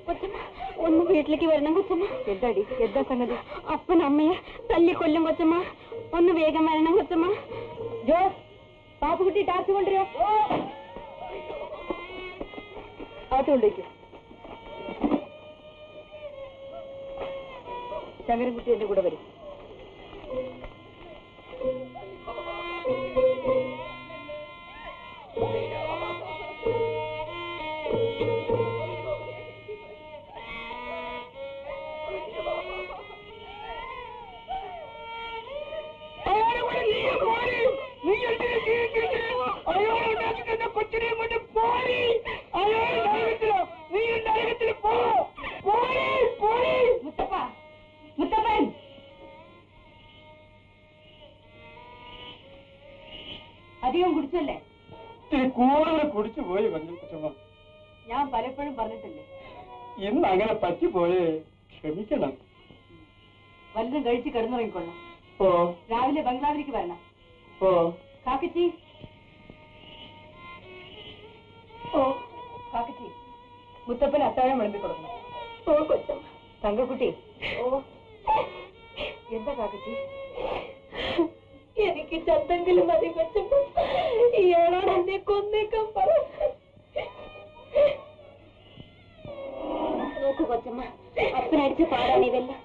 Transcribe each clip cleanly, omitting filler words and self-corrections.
കൊച്ചമ്മ ഒന്ന് വീട്ടിലേക്ക് വരണം കൊച്ചമ്മ. എന്താടി, എന്താ സംഗതി? അപ്പൻ അമ്മയെ തല്ലിക്കൊല്ലും കൊച്ചമ്മ. ഒന്ന് വേഗം വരണം കൊച്ചമ്മ. ജോസ്, പാപ്പുകുട്ടി ടാക്സി കൊണ്ടുവരോ? അതുകൊണ്ടേക്ക്. ശങ്കരൻകുട്ടി എന്റെ കൂടെ വരും. അധികം കുടിച്ചല്ലേ? കൂടുതൽ കുടിച്ചു പോയി കൊച്ചമ്മ. ഞാൻ പലപ്പോഴും പറഞ്ഞിട്ടില്ലേ, ഇന്ന് അങ്ങനെ പറ്റിപ്പോയേ, ക്ഷമിക്കണം. വല്ലതും കഴിച്ച് കിടന്നുറങ്ങിക്കൊള്ളാം. ഓ, രാവിലെ ബംഗ്ലാവിലേക്ക് വരണം. ഓ കാക്കച്ചി, ഓ കാക്കച്ചി, മുത്തപ്പന് അത്താഴം വിളമ്പി കൊടുക്കണം. ഓ കൊച്ചമ്മ. തങ്കക്കുട്ടി, ഓ എന്താ കാക്കച്ചി? എനിക്ക് ചത്തെങ്കിലും മതി കൊച്ചമ്മ. ഇയാളോട് എന്നെ കൊന്നേക്കാൻ പറ. നോക്കൂ കൊച്ചമ്മ, അപ്പനടിച്ച പാടാണ് ഇതെല്ലാം.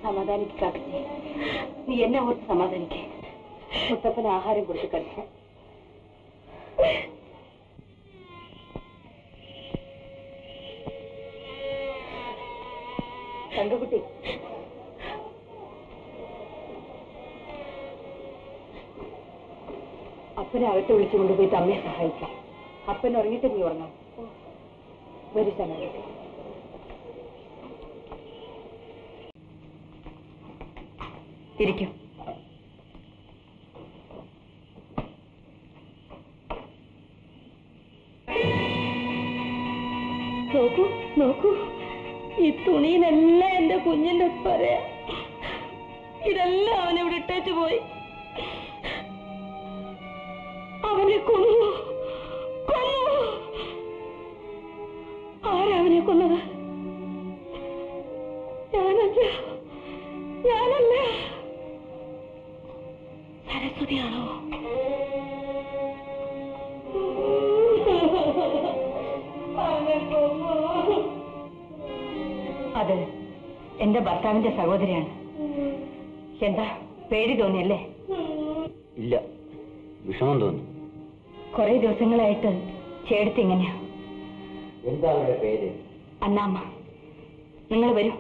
സമാധാനിക്ക് കാക്കച്ചി, നീ എന്നെ ഓർത്ത് സമാധാനിക്കേ. മുത്തപ്പന് ആഹാരം കൊടുത്ത് കളിച്ചു. തങ്കക്കുട്ടി, അപ്പനെ അകത്ത് വിളിച്ചു കൊണ്ടുപോയിട്ട് അമ്മയെ സഹായിക്കാം. അപ്പൻ ഉറങ്ങിയിട്ട് നീ ഉറങ്ങാം. വരൂ തങ്കക്കുട്ടി. ഇരിക്കും. നോക്കൂ നോക്കൂ, ഈ തുണിയിലെല്ലാം എന്റെ കുഞ്ഞിന്റെ പറയാ. ഇതെല്ലാം അവനിവിടെ ഇട്ടേച്ചു പോയി. അവനെ കൊന്നു കൊന്നു. ആരാ അവനെ കൊന്നത്? ഞാനല്ല, ഞാനല്ല. സരസ്വതിയാണോ? അത് എന്റെ ഭർത്താവിന്റെ സഹോദരിയാണ്. എന്താ, പേടി തോന്നിയല്ലേ? ഇല്ല, വിഷമം തോന്നി. കുറെ ദിവസങ്ങളായിട്ട് ചേർത്ത് ഇങ്ങനെയാ. എന്താ അവരുടെ പേര്? അന്നാമ്മ. നിങ്ങൾ വരൂ.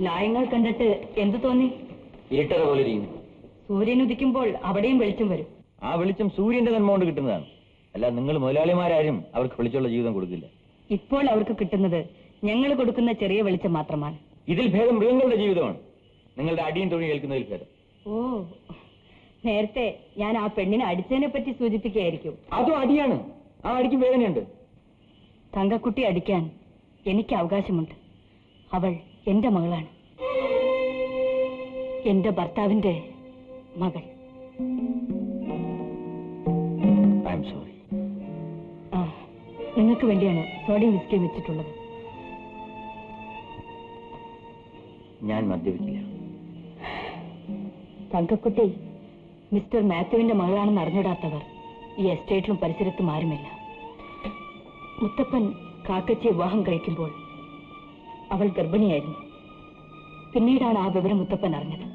ലായങ്ങൾ കണ്ടിട്ട് എന്തു തോന്നി? ഇരുട്ടറ പോലെ ഇരിക്കുന്നു. സൂര്യൻ ഉദിക്കുമ്പോൾ അവിടെയും വെളിച്ചം വരും. ആ വെളിച്ചം സൂര്യന്റെ നന്മ കൊണ്ട് കിട്ടുന്നതാണ്. അല്ല, നിങ്ങൾ മുതലാളിമാരും അവർക്ക് വെളിച്ചമുള്ള ജീവിതം കൊടുക്കില്ല. ഇപ്പോൾ അവർക്ക് കിട്ടുന്നത് ഞങ്ങൾ കൊടുക്കുന്ന ചെറിയ വെളിച്ചം മാത്രമാണ്. ഇതിൽ ഭേദം മൃഗങ്ങളുടെ ജീവിതമാണ്. നിങ്ങളുടെ അടിയും തൊഴിൽ കേൾക്കുന്നതിൽ ഭേദം. ഓ, നേരത്തെ ഞാൻ ആ പെണ്ണിനെ അടിച്ചതിനെ പറ്റി സൂചിപ്പിക്കുകയായിരിക്കും. അതും അടിയാണ്. ആ അടിക്ക് വേദനയുണ്ട്. തങ്കക്കുട്ടി അടിക്കാൻ എനിക്ക് അവകാശമുണ്ട്. അവൾ എന്റെ മകളാണ്, എന്റെ ഭർത്താവിന്റെ മകൾ. നിങ്ങൾക്ക് വേണ്ടിയാണ് സോഡയും വിസ്കിയും വെച്ചിട്ടുള്ളത്. ഞാൻ മദ്യപിക്കില്ല. തങ്കക്കുട്ടി മിസ്റ്റർ മാത്യുവിന്റെ മകളാണെന്ന് അറിഞ്ഞിടാത്തവർ ഈ എസ്റ്റേറ്റിലും പരിസരത്തും ആരുമില്ല. മുത്തപ്പൻ കാക്കച്ചിയെ വിവാഹം കഴിക്കുമ്പോൾ അവൾ ഗർഭിണിയായിരുന്നു. പിന്നീടാണ് ആ വിവരം മുത്തപ്പൻ അറിഞ്ഞത്.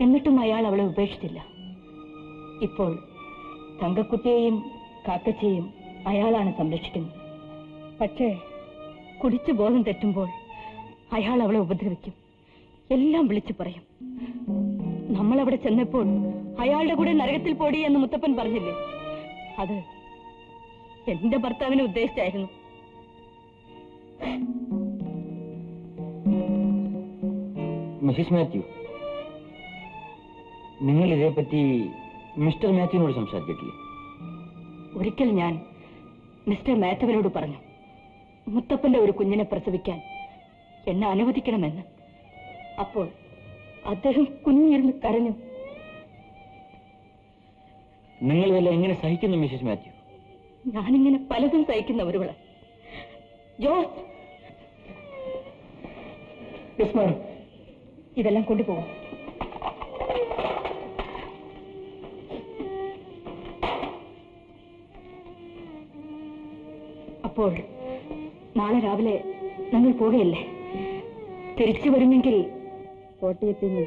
എന്നിട്ടും അയാൾ അവളെ ഉപേക്ഷിച്ചില്ല. ഇപ്പോൾ തങ്കക്കുട്ടിയെയും കാക്കച്ചിയെയും അയാളാണ് സംരക്ഷിക്കുന്നത്. പക്ഷേ കുടിച്ചു ബോധം തെറ്റുമ്പോൾ അയാൾ അവളെ ഉപദ്രവിക്കും, എല്ലാം വിളിച്ചു പറയും. നമ്മളവിടെ ചെന്നപ്പോൾ അയാളുടെ കൂടെ നരകത്തിൽ പോടി എന്ന് മുത്തപ്പൻ പറഞ്ഞില്ലേ, അത് എന്റെ ഭർത്താവിനെ ഉദ്ദേശിച്ചായിരുന്നു. മിസ്സിസ് മാത്യു, നിങ്ങൾ ഇതേപ്പറ്റി മിസ്റ്റർ മാത്യുവിനോട് സംസാരിച്ചിട്ടില്ലേ? ഒരിക്കൽ ഞാൻ മിസ്റ്റർ മാത്യുവിനോട് പറഞ്ഞു, മുത്തപ്പന്റെ ഒരു കുഞ്ഞിനെ പ്രസവിക്കാൻ എന്നെ അനുവദിക്കണമെന്ന്. അപ്പോൾ അദ്ദേഹം കുഞ്ഞിരുന്ന് കരഞ്ഞു. നിങ്ങൾ ഇതെല്ലാം എങ്ങനെ സഹിക്കുന്നു മിസ്സസ് മാത്യു? ഞാനിങ്ങനെ പലതും സഹിക്കുന്നവരുള്ള ജോസ്, ഇതെല്ലാം കൊണ്ടുപോകും. അപ്പോൾ നാളെ രാവിലെ ഞങ്ങൾ പോവുകയല്ലേ? തിരിച്ചു വരുമെങ്കിൽ കോട്ടയത്തിൽ നിന്ന്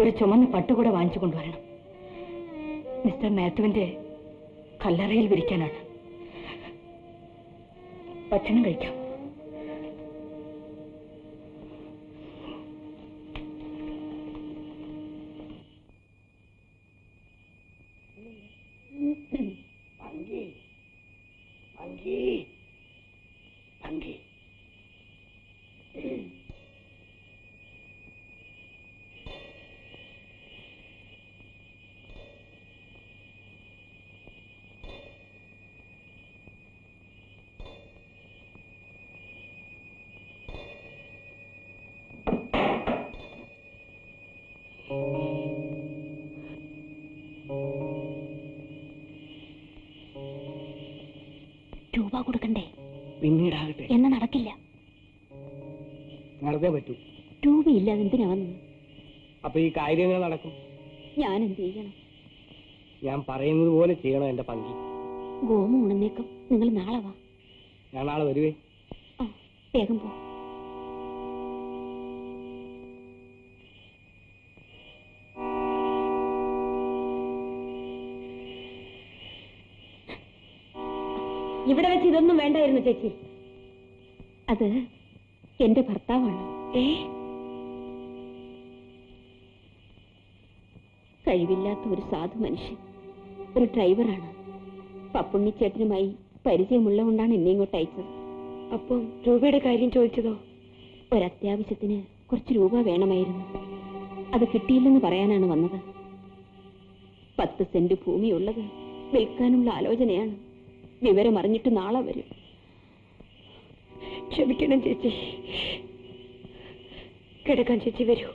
ഒരു ചുമന്ന പട്ടുകൂടെ വാങ്ങിച്ചു കൊണ്ടുവരണം. മിസ്റ്റർ മാത്യുവിന്റെ കല്ലറയിൽ വിരിക്കാനാണ്. ഭക്ഷണം കഴിക്കാം. രൂപ കൊടുക്കണ്ടേ? പിന്നീടാകട്ടെ. എന്നാ നടക്കില്ല. നടന്നേ പറ്റൂ. രൂപയില്ല, അതെന്തിനാ വന്നു? അപ്പൊ ഈ കാര്യങ്ങൾ നടക്കും. ഞാൻ എന്ത് ചെയ്യണം? ഞാൻ പറയുന്നത് പോലെ ചെയ്യണം എന്റെ പങ്കി. ഗോമ ഉണന്നേക്കും. നിങ്ങൾ നാളെ വാ. ഞാൻ നാളെ വരുവേ. വേഗം പോ. ഇവിടെ വെച്ച് ഇതൊന്നും വേണ്ടായിരുന്നു ചേച്ചി. അത് എന്റെ ഭർത്താവാണ്. കഴിവില്ലാത്ത ഒരു സാധു മനുഷ്യൻ, ഒരു ഡ്രൈവറാണ്. പപ്പുണ്ണിച്ചേട്ടനുമായി പരിചയമുള്ളതുകൊണ്ടാണ് എന്നെ ഇങ്ങോട്ട് അയച്ചത്. അപ്പം രൂപയുടെ കാര്യം ചോദിച്ചതോ? ഒരത്യാവശ്യത്തിന് കുറച്ച് രൂപ വേണമായിരുന്നു. അത് കിട്ടിയില്ലെന്ന് പറയാനാണ് വന്നത്. 10 സെന്റ് ഭൂമിയുള്ളത് വിൽക്കാനുള്ള ആലോചനയാണ്. വിവരമറിഞ്ഞിട്ട് നാളെ വരും. ക്ഷമിക്കണം ചേച്ചി. കിടക്കാൻ ചേച്ചി വരൂ.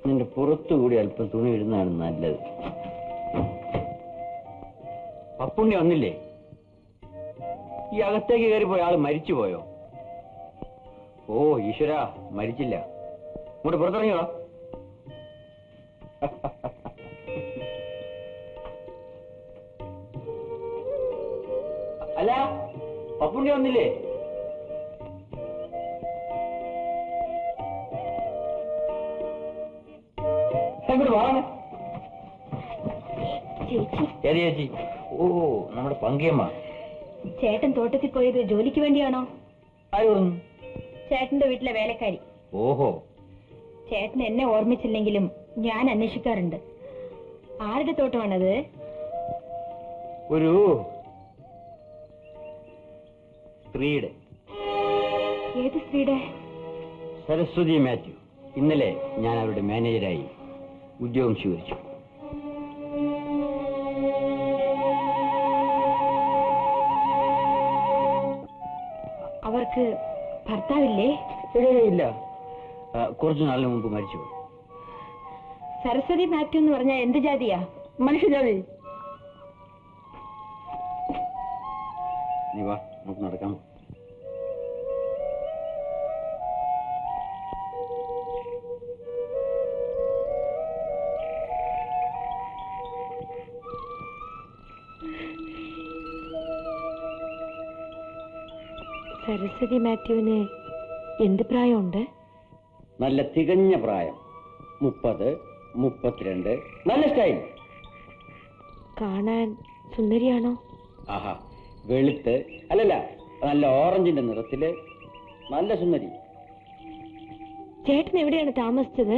നിന്റെ പുറത്തുകൂടി അല്പം തുണി ഇടുന്നതാണ് നല്ലത്. പപ്പുണ്ണി വന്നില്ലേ? ഈ അകത്തേക്ക് കയറിപ്പോയ ആള് മരിച്ചുപോയോ? ഓ ഈശ്വരാ, മരിച്ചില്ല. ഇങ്ങോട്ട് പുറത്തിറങ്ങിയോ? അല്ല, പപ്പുണ്ണി വന്നില്ലേ? ഇങ്ങോട്ട് വാങ്ങ. ഏത് ചേച്ചി? ഓ, നമ്മുടെ പങ്കിയമ്മ. ചേട്ടൻ തോട്ടത്തിൽ പോയത് ജോലിക്ക് വേണ്ടിയാണോ? ആര് പറഞ്ഞു? ചേട്ടന്റെ വീട്ടിലെ വേലക്കാരി. ഓഹോ. ചേട്ടൻ എന്നെ ഓർമ്മിച്ചില്ലെങ്കിലും ഞാൻ അന്വേഷിക്കാറുണ്ട്. ആരുടെ തോട്ടമാണത്? ഒരു സ്ത്രീയുടെ. ഏത് സ്ത്രീയുടെ? സരസ്വതി മാത്യു. ഇന്നലെ ഞാൻ അവരുടെ മാനേജരായി ഉദ്യോഗം സ്വീകരിച്ചു. അവർക്ക് ഭർത്താവില്ലേ? ഇല്ല, കുറച്ചു നാളിന് മുമ്പ് മരിച്ചുപോയി. സരസ്വതി മാത്യു എന്ന് പറഞ്ഞാൽ എന്ത് ജാതിയാ? മനുഷ്യജാതി. നീ വാ, നമുക്ക് നടക്കാം. സരസ്വതി മാത്യുവിന് എന്ത് പ്രായമുണ്ട്? നല്ല തികഞ്ഞ പ്രായം. 30, 32. നല്ല സ്റ്റൈൽ. കാണാൻ സുന്ദരിയാണോ? ആഹാ, വെളുത്ത് അല്ലല്ല, നല്ല ഓറഞ്ചിന്റെ നിറത്തില് നല്ല സുന്ദരി. ചേട്ടൻ എവിടെയാണ് താമസിച്ചത്?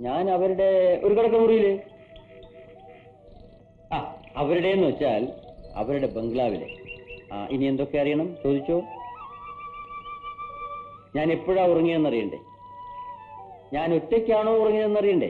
ഞാൻ അവരുടെ ഒരു കിടക്കമുറിയില്. അവരുടെ എന്ന് വെച്ചാൽ അവരുടെ ബംഗ്ലാവിലെ. ഇനി എന്തൊക്കെ അറിയണം ചോദിച്ചോ. ഞാൻ എപ്പോഴാ ഉറങ്ങിയെന്നറിയണ്ടേ? ഞാൻ ഒറ്റയ്ക്കാണോ ഉറങ്ങിയതെന്നറിയണ്ടേ?